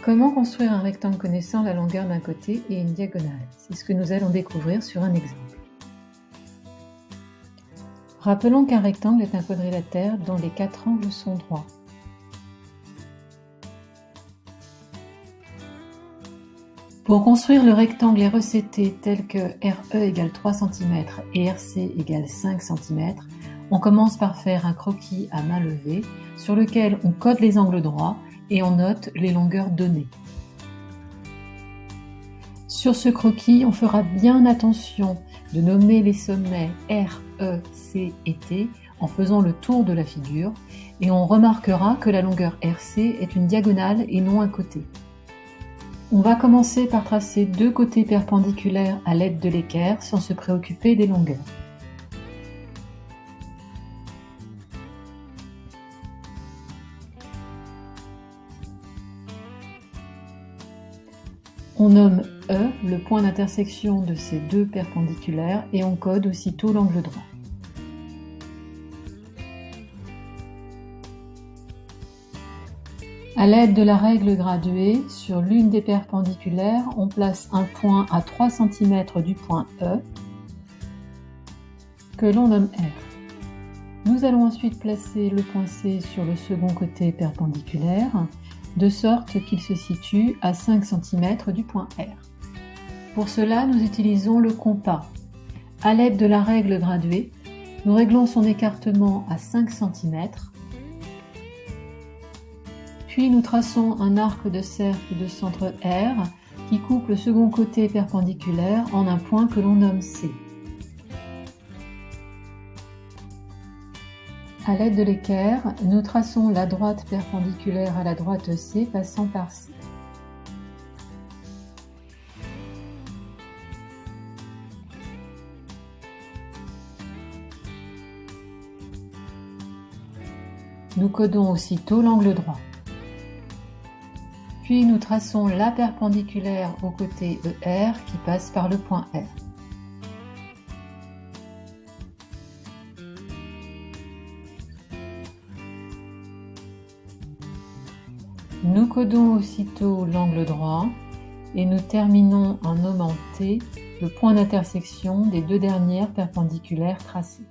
Comment construire un rectangle connaissant la longueur d'un côté et une diagonale? C'est ce que nous allons découvrir sur un exemple. Rappelons qu'un rectangle est un quadrilatère dont les 4 angles sont droits. Pour construire le rectangle RECT tel que RE égale 3 cm et RC égale 5 cm, on commence par faire un croquis à main levée sur lequel on code les angles droits et on note les longueurs données. Sur ce croquis, on fera bien attention de nommer les sommets R, E, C et T en faisant le tour de la figure et on remarquera que la longueur RC est une diagonale et non un côté. On va commencer par tracer 2 côtés perpendiculaires à l'aide de l'équerre sans se préoccuper des longueurs. On nomme E le point d'intersection de ces 2 perpendiculaires et on code aussitôt l'angle droit. À l'aide de la règle graduée, sur l'une des perpendiculaires, on place un point à 3 cm du point E, que l'on nomme R. Nous allons ensuite placer le point C sur le second côté perpendiculaire, de sorte qu'il se situe à 5 cm du point R. Pour cela, nous utilisons le compas. À l'aide de la règle graduée, nous réglons son écartement à 5 cm, puis nous traçons un arc de cercle de centre R qui coupe le second côté perpendiculaire en un point que l'on nomme C. À l'aide de l'équerre, nous traçons la droite perpendiculaire à la droite C passant par C. Nous codons aussitôt l'angle droit. Puis nous traçons la perpendiculaire au côté ER qui passe par le point R. Nous codons aussitôt l'angle droit et nous terminons en nommant T le point d'intersection des 2 dernières perpendiculaires tracées.